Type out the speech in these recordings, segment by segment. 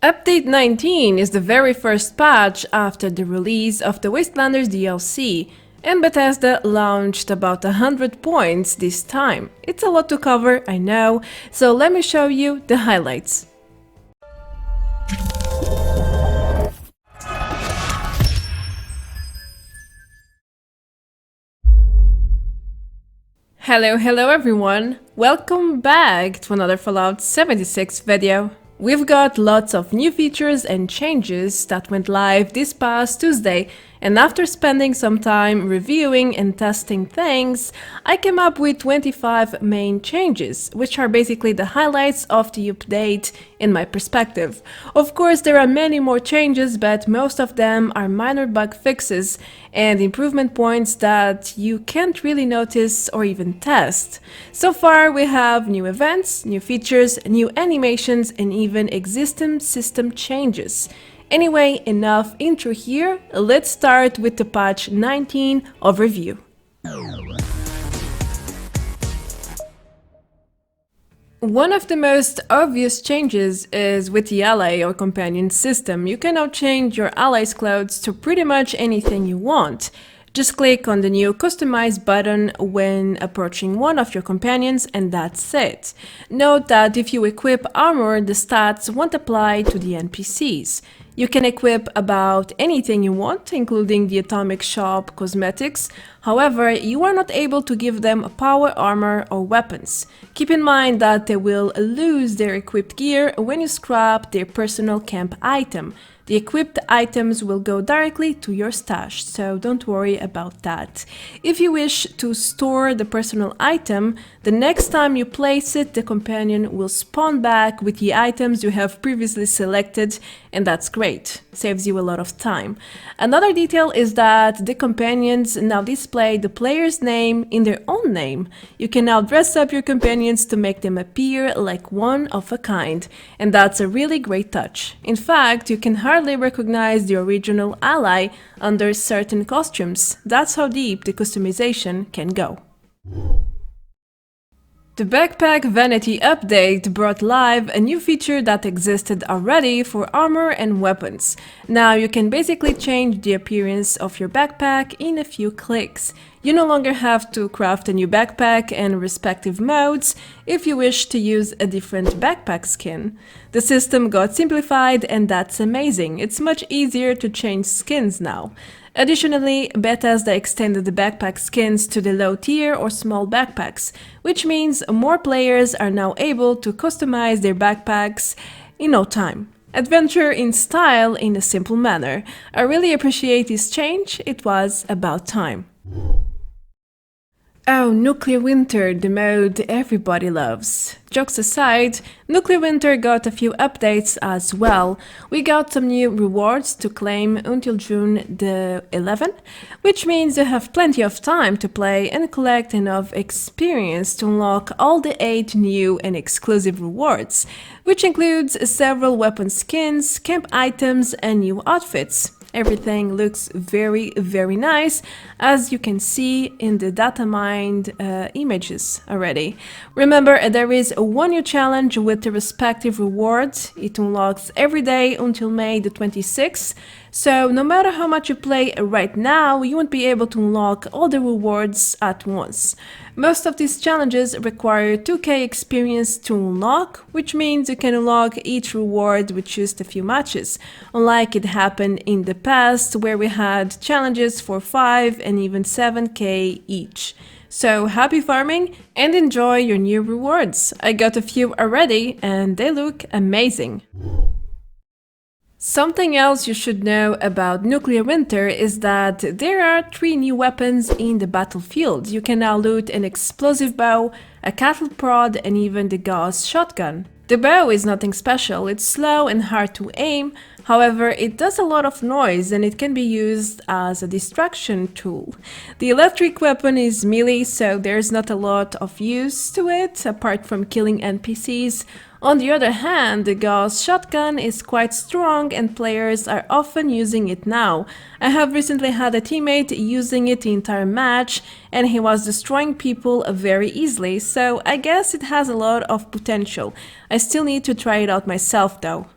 Update 19 is the very first patch after the release of the Wastelanders DLC, and Bethesda launched about 100 points this time. It's a lot to cover, I know, so let me show you the highlights. Hello everyone! Welcome back to another Fallout 76 video. We've got lots of new features and changes that went live this past Tuesday, and after spending some time reviewing and testing things, I came up with 25 main changes, which are basically the highlights of the update in my perspective. Of course, there are many more changes, but most of them are minor bug fixes and improvement points that you can't really notice or even test. So far, we have new events, new features, new animations, and even existing system changes. Anyway, enough intro here, let's start with the patch 19 overview. One of the most obvious changes is with the ally or companion system. You can now change your allies' clothes to pretty much anything you want. Just click on the new Customize button when approaching one of your companions and that's it. Note that if you equip armor, the stats won't apply to the NPCs. You can equip about anything you want, including the Atomic Shop cosmetics. However, you are not able to give them power armor or weapons. Keep in mind that they will lose their equipped gear when you scrap their personal camp item. The equipped items will go directly to your stash, so don't worry about that. If you wish to store the personal item, the next time you place it, the companion will spawn back with the items you have previously selected, and that's great. Saves you a lot of time. Another detail is that the companions now display the player's name in their own name. You can now dress up your companions to make them appear like one of a kind, and that's a really great touch. In fact, you can hardly recognize the original ally under certain costumes. That's how deep the customization can go. The Backpack Vanity update brought live a new feature that existed already for armor and weapons. Now you can basically change the appearance of your backpack in a few clicks. You no longer have to craft a new backpack and respective modes if you wish to use a different backpack skin. The system got simplified and that's amazing. It's much easier to change skins now. Additionally, Bethesda extended the backpack skins to the low tier or small backpacks, which means more players are now able to customize their backpacks in no time. Adventure in style in a simple manner. I really appreciate this change, it was about time. Oh, Nuclear Winter, the mode everybody loves. Jokes aside, Nuclear Winter got a few updates as well. We got some new rewards to claim until June the 11th, which means you have plenty of time to play and collect enough experience to unlock all the 8 new and exclusive rewards, which includes several weapon skins, camp items, and new outfits. Everything looks very nice, as you can see in the data mined images already. Remember, there is one new challenge with the respective rewards. It unlocks every day until May the 26th, so no matter how much you play right now, you won't be able to unlock all the rewards at once. Most of these challenges require 2k experience to unlock, which means you can unlock each reward with just a few matches, unlike it happened in the past where we had challenges for 5 and even 7k each. So happy farming and enjoy your new rewards! I got a few already and they look amazing! Something else you should know about Nuclear Winter is that there are 3 new weapons in the battlefield. You can now loot an explosive bow, a cattle prod, and even the GAUSS shotgun. The bow is nothing special, it's slow and hard to aim, however it does a lot of noise and it can be used as a distraction tool. The electric weapon is melee, so there's not a lot of use to it apart from killing NPCs. On the other hand, the GAUSS shotgun is quite strong and players are often using it now. I have recently had a teammate using it the entire match and he was destroying people very easily, so I guess it has a lot of potential. I still need to try it out myself though.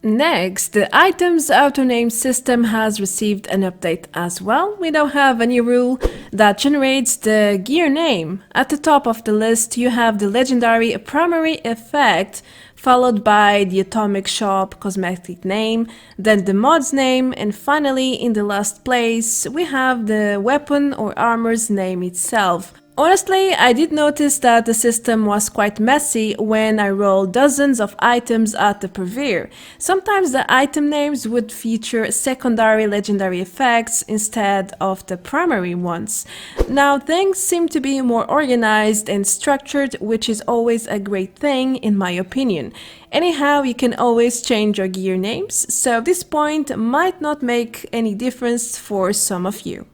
Next, the items auto-name system has received an update as well. We now have a new rule that generates the gear name. At the top of the list, you have the legendary primary effect, followed by the atomic shop cosmetic name, then the mod's name, and finally, in the last place, we have the weapon or armor's name itself. Honestly, I did notice that the system was quite messy when I rolled dozens of items at the POTCU. Sometimes the item names would feature secondary legendary effects instead of the primary ones. Now things seem to be more organized and structured, which is always a great thing in my opinion. Anyhow, you can always change your gear names, so this point might not make any difference for some of you.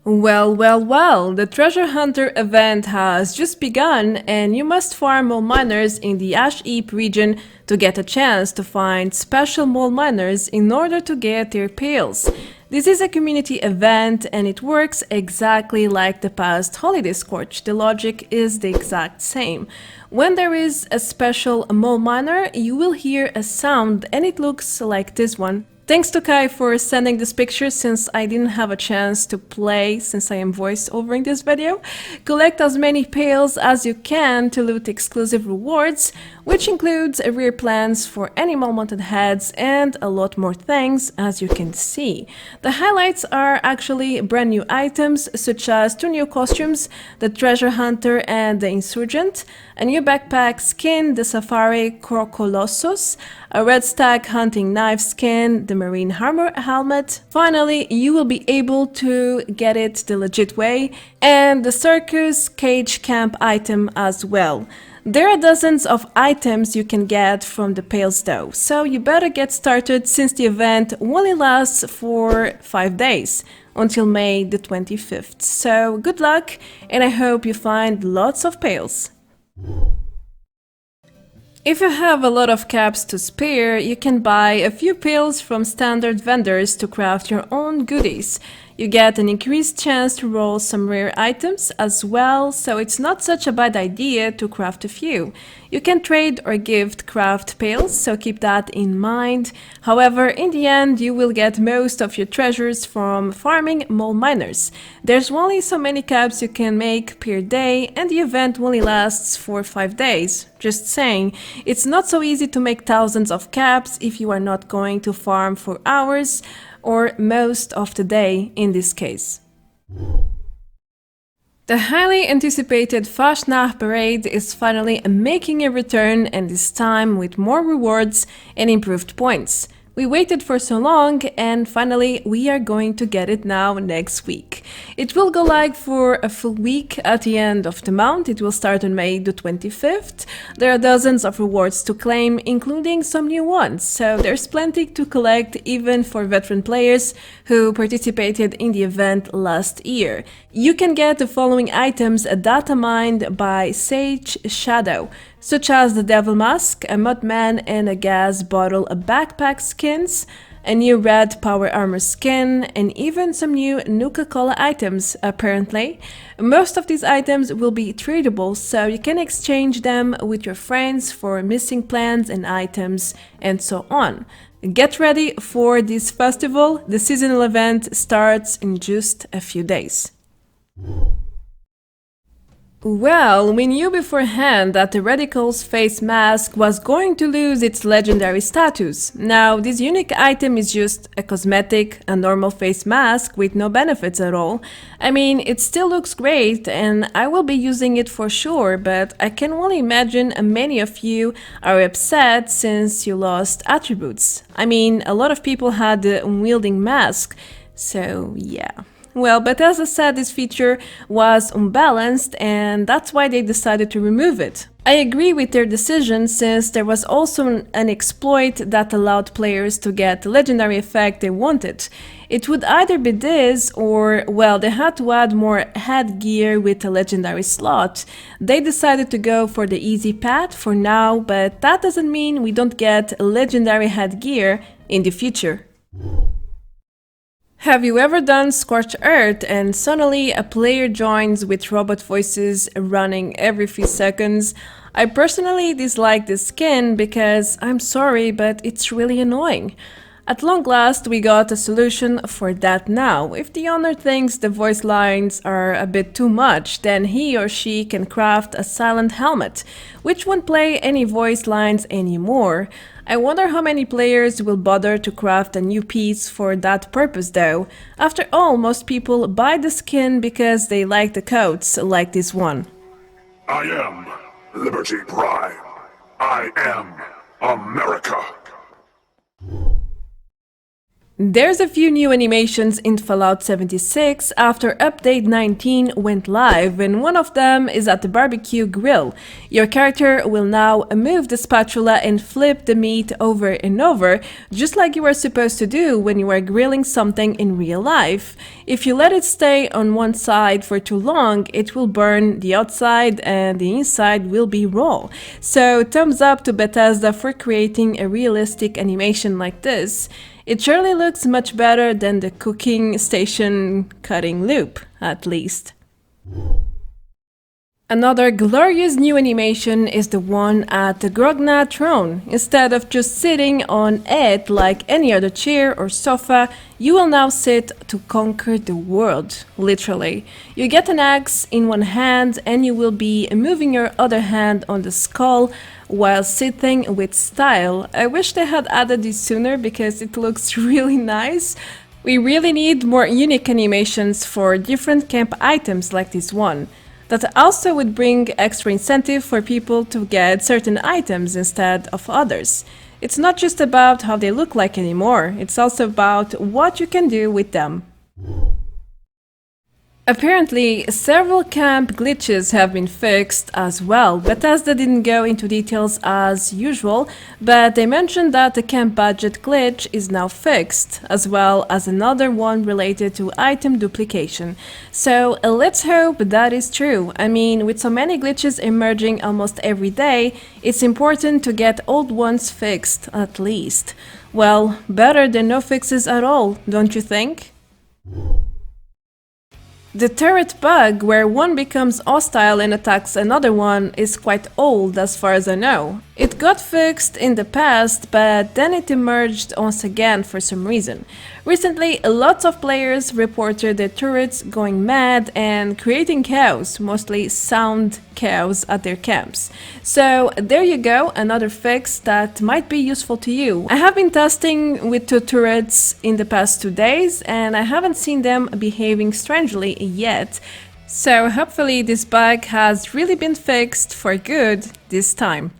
Well, the treasure hunter event has just begun and you must farm mole miners in the HEAP region to get a chance to find special mole miners in order to get their PAILS. This is a community event and it works exactly like the past holiday scorch. The logic is the exact same. When there is a special mole miner, you will hear a sound and it looks like this one. Thanks to Kai for sending this picture since I didn't have a chance to play since I am voice-overing this video. Collect as many PAILS as you can to loot exclusive rewards, which includes rare plans for animal mounted heads and a lot more things, as you can see. The highlights are actually brand new items such as 2 new costumes, the treasure hunter and the insurgent, a new backpack skin, the safari Colossus, a red stag hunting knife skin, the marine armor helmet. Finally, you will be able to get it the legit way, and the circus cage camp item as well. There are dozens of items you can get from the PAILS though, so you better get started since the event only lasts for 5 days, until May the 25th. So good luck, and I hope you find lots of PAILS. If you have a lot of caps to spare, you can buy a few PAILS from standard vendors to craft your own goodies. You get an increased chance to roll some rare items as well, so it's not such a bad idea to craft a few. You can trade or gift craft PAILS, so keep that in mind. However, in the end, you will get most of your treasures from farming mole miners. There's only so many caps you can make per day, and the event only lasts for 5 days. Just saying, it's not so easy to make thousands of caps if you are not going to farm for hours, or most of the day in this case. The highly anticipated FASNACT parade is finally making a return, and this time with more rewards and improved points. We waited for so long and finally we are going to get it now next week. It will go live for a full week at the end of the month. It will start on May the 25th. There are dozens of rewards to claim, including some new ones, so there's plenty to collect even for veteran players who participated in the event last year. You can get the following items data mined by Sage Shadow, such as the Devil Mask, a Mudman and a gas bottle, a backpack skins, a new red power armor skin, and even some new Nuka-Cola items, apparently. Most of these items will be tradable, so you can exchange them with your friends for missing plants and items, and so on. Get ready for this festival. The seasonal event starts in just a few days. Well, we knew beforehand that the Radical's face mask was going to lose its legendary status. Now, this unique item is just a cosmetic, a normal face mask with no benefits at all. I mean, it still looks great and I will be using it for sure, but I can only imagine many of you are upset since you lost attributes. I mean, a lot of people had the unwielding mask, so yeah. Well, but as I said, this feature was unbalanced and that's why they decided to remove it. I agree with their decision since there was also an exploit that allowed players to get the legendary effect they wanted. It would either be this or, well, they had to add more headgear with a legendary slot. They decided to go for the easy path for now, but that doesn't mean we don't get legendary headgear in the future. Have you ever done Scorched Earth and suddenly a player joins with robot voices running every few seconds? I personally dislike this skin because I'm sorry, but it's really annoying. At long last, we got a solution for that now. If the owner thinks the voice lines are a bit too much, then he or she can craft a silent helmet, which won't play any voice lines anymore. I wonder how many players will bother to craft a new piece for that purpose though. After all, most people buy the skin because they like the coats, like this one. I am Liberty Prime. I am America. There's a few new animations in Fallout 76 after update 19 went live, and one of them is at the barbecue grill. Your character will now move the spatula and flip the meat over and over, just like you are supposed to do when you are grilling something in real life. If you let it stay on one side for too long, it will burn the outside and the inside will be raw. So thumbs up to Bethesda for creating a realistic animation like this. It surely looks much better than the cooking station cutting loop, at least. Another glorious new animation is the one at the Grognak throne. Instead of just sitting on it like any other chair or sofa, you will now sit to conquer the world, literally. You get an axe in one hand and you will be moving your other hand on the skull while sitting with style. I wish they had added this sooner because it looks really nice. We really need more unique animations for different camp items like this one. That also would bring extra incentive for people to get certain items instead of others. It's not just about how they look like anymore, it's also about what you can do with them. Apparently, several camp glitches have been fixed as well. Bethesda didn't go into details as usual, but they mentioned that the camp budget glitch is now fixed, as well as another one related to item duplication. So let's hope that is true. I mean, with so many glitches emerging almost every day, it's important to get old ones fixed at least. Well, better than no fixes at all, don't you think? The turret bug, where one becomes hostile and attacks another one, is quite old as far as I know. It got fixed in the past, but then it emerged once again for some reason. Recently, lots of players reported their turrets going mad and creating chaos, mostly sound chaos at their camps. So there you go, another fix that might be useful to you. I have been testing with 2 turrets in the past 2 days and I haven't seen them behaving strangely yet. So hopefully this bug has really been fixed for good this time.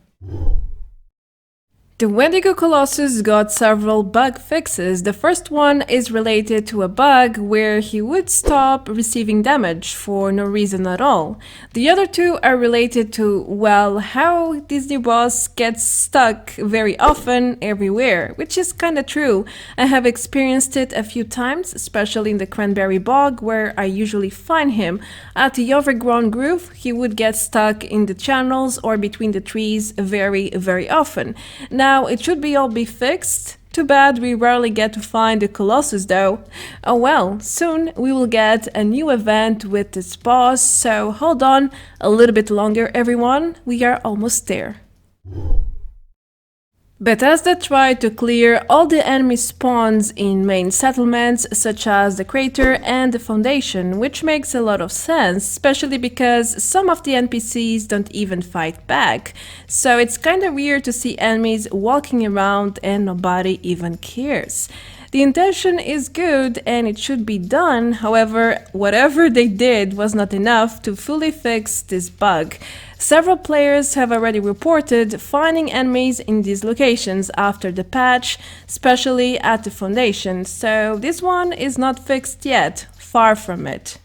The Wendigo Colossus got several bug fixes. The first one is related to a bug where he would stop receiving damage for no reason at all. The other 2 are related to, well, how this new boss gets stuck very often everywhere, which is kinda true. I have experienced it a few times, especially in the Cranberry Bog where I usually find him. At the Overgrown Grove, he would get stuck in the channels or between the trees very often. Now it should all be fixed. Too bad we rarely get to find the Colossus though. Oh well, soon we will get a new event with this boss, so hold on a little bit longer everyone, we are almost there. Bethesda tried to clear all the enemy spawns in main settlements such as the crater and the foundation, which makes a lot of sense, especially because some of the NPCs don't even fight back. So it's kinda weird to see enemies walking around and nobody even cares. The intention is good and it should be done, however, whatever they did was not enough to fully fix this bug. Several players have already reported finding enemies in these locations after the patch, especially at the foundation, so this one is not fixed yet, far from it.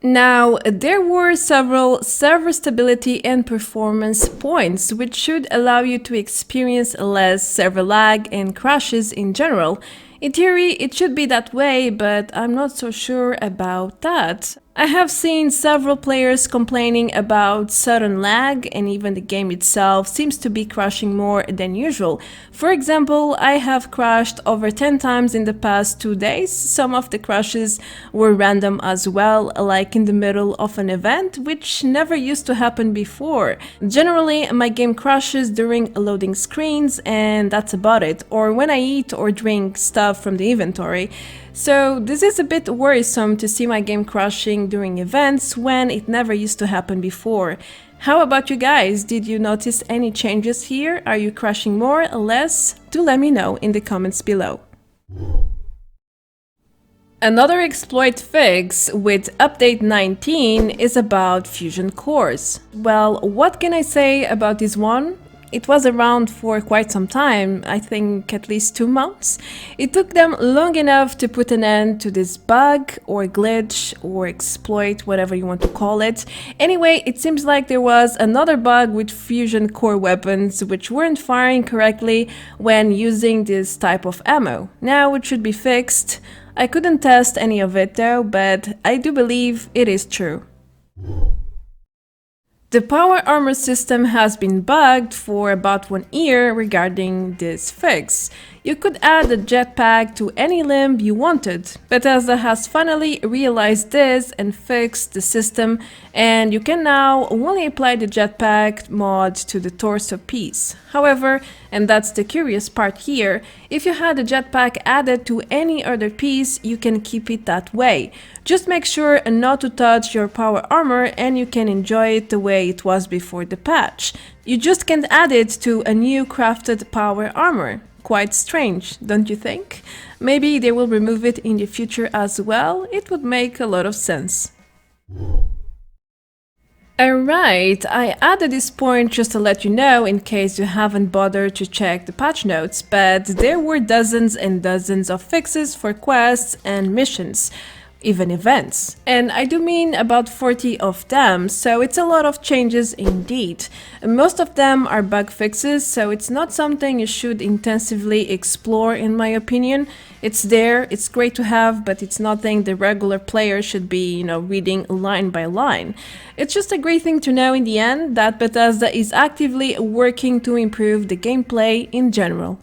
Now, there were several server stability and performance points, which should allow you to experience less server lag and crashes in general. In theory, it should be that way, but I'm not so sure about that. I have seen several players complaining about sudden lag, and even the game itself seems to be crashing more than usual. For example, I have crashed over 10 times in the past 2 days. Some of the crashes were random as well, like in the middle of an event, which never used to happen before. Generally, my game crashes during loading screens, and that's about it, or when I eat or drink stuff from the inventory. So this is a bit worrisome to see my game crashing during events when it never used to happen before. How about you guys? Did you notice any changes here? Are you crashing more or less? Do let me know in the comments below. Another exploit fix with update 19 is about fusion cores. Well, what can I say about this one? It was around for quite some time, I think at least 2 months. It took them long enough to put an end to this bug or glitch or exploit, whatever you want to call it. Anyway, it seems like there was another bug with fusion core weapons which weren't firing correctly when using this type of ammo. Now it should be fixed. I couldn't test any of it though, but I do believe it is true. The power armor system has been bugged for about 1 year regarding this fix. You could add a jetpack to any limb you wanted. Bethesda has finally realized this and fixed the system, and you can now only apply the jetpack mod to the torso piece. However, and that's the curious part here, if you had a jetpack added to any other piece, you can keep it that way. Just make sure not to touch your power armor and you can enjoy it the way it was before the patch. You just can't add it to a new crafted power armor. Quite strange, don't you think? Maybe they will remove it in the future as well. It would make a lot of sense. Alright, I added this point just to let you know in case you haven't bothered to check the patch notes, but there were dozens and dozens of fixes for quests and missions. Even events. And I do mean about 40 of them, so it's a lot of changes indeed. Most of them are bug fixes, so it's not something you should intensively explore in my opinion. It's there, it's great to have, but it's nothing the regular player should be, reading line by line. It's just a great thing to know in the end that Bethesda is actively working to improve the gameplay in general.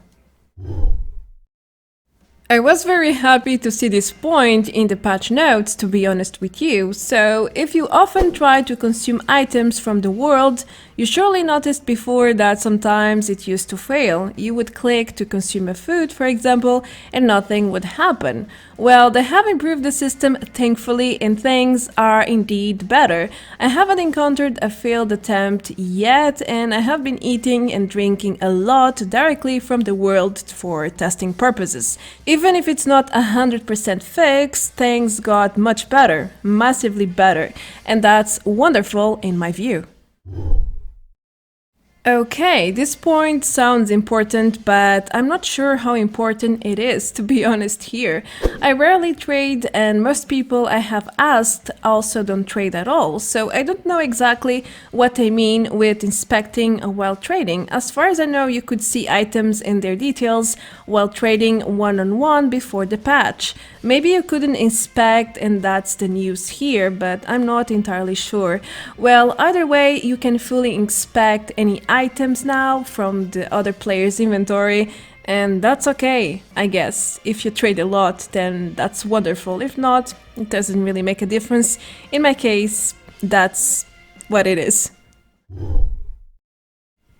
I was very happy to see this point in the patch notes, to be honest with you. So, if you often try to consume items from the world, you surely noticed before that sometimes it used to fail. You would click to consume a food, for example, and nothing would happen. Well, they have improved the system, thankfully, and things are indeed better. I haven't encountered a failed attempt yet, and I have been eating and drinking a lot directly from the world for testing purposes. Even if it's not 100% fixed, things got much better, massively better, and that's wonderful in my view. Okay, this point sounds important, but I'm not sure how important it is, to be honest here. I rarely trade, and most people I have asked also don't trade at all, so I don't know exactly what they mean with inspecting while trading. As far as I know, you could see items in their details while trading one-on-one before the patch. Maybe you couldn't inspect and that's the news here, but I'm not entirely sure. Well, either way, you can fully inspect any items now from the other player's inventory, and that's okay, I guess. If you trade a lot, then that's wonderful. If not, it doesn't really make a difference. In my case, that's what it is.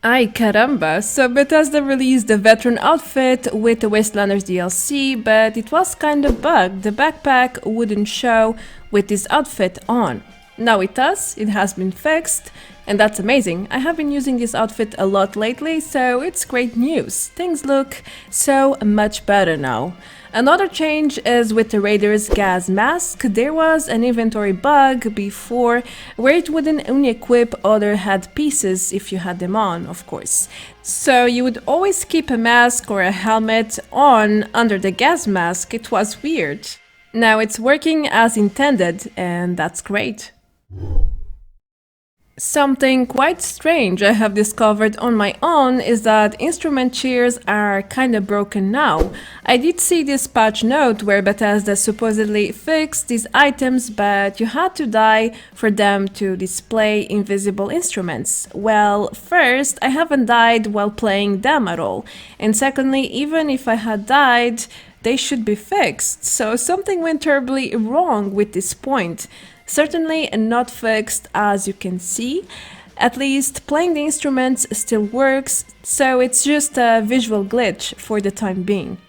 Ay caramba, so Bethesda released the veteran outfit with the Wastelanders DLC, but it was kind of bugged. The backpack wouldn't show with this outfit on. Now it does, it has been fixed, and that's amazing. I have been using this outfit a lot lately, so it's great news. Things look so much better now. Another change is with the RAIDER'S gas mask. There was an inventory bug before where it wouldn't only equip other head pieces if you had them on, of course. So you would always keep a mask or a helmet on under the gas mask. It was weird. Now it's working as intended, and that's great. Something quite strange I have discovered on my own is that instrument chairs are kinda broken now. I did see this patch note where Bethesda supposedly fixed these items, but you had to die for them to display invisible instruments. Well, first, I haven't died while playing them at all, and secondly, even if I had died, they should be fixed, so something went terribly wrong with this point. Certainly not fixed, as you can see. At least playing the instruments still works, so it's just a visual glitch for the time being.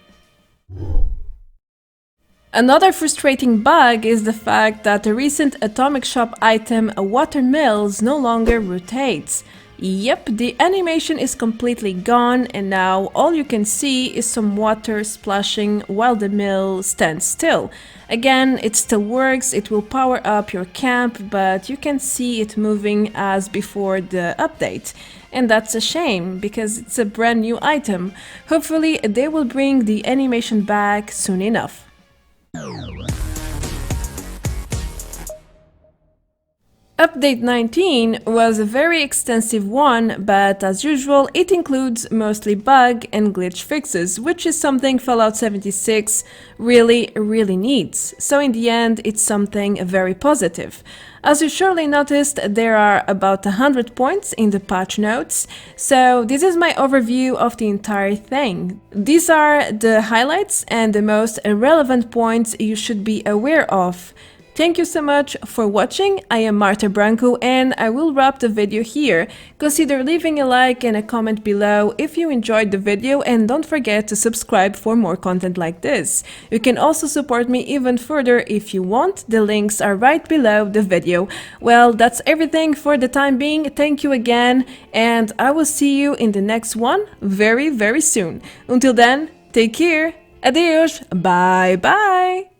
Another frustrating bug is the fact that the recent Atomic Shop item WATERMILLS no longer rotates. Yep, the animation is completely gone, and now all you can see is some water splashing while the mill stands still. Again, it still works, it will power up your camp, but you can see it moving as before the update. And that's a shame, because it's a brand new item. Hopefully they will bring the animation back soon enough. Update 19 was a very extensive one, but as usual it includes mostly bug and glitch fixes, which is something Fallout 76 really needs. So in the end it's something very positive. As you surely noticed, there are about 100 points in the patch notes, so this is my overview of the entire thing. These are the highlights and the most relevant points you should be aware of. Thank you so much for watching. I am Marta Branco and I will wrap the video here. Consider leaving a like and a comment below if you enjoyed the video, and don't forget to subscribe for more content like this. You can also support me even further if you want. The links are right below the video. Well, that's everything for the time being. Thank you again, and I will see you in the next one very soon. Until then, take care. Adeus. Bye bye.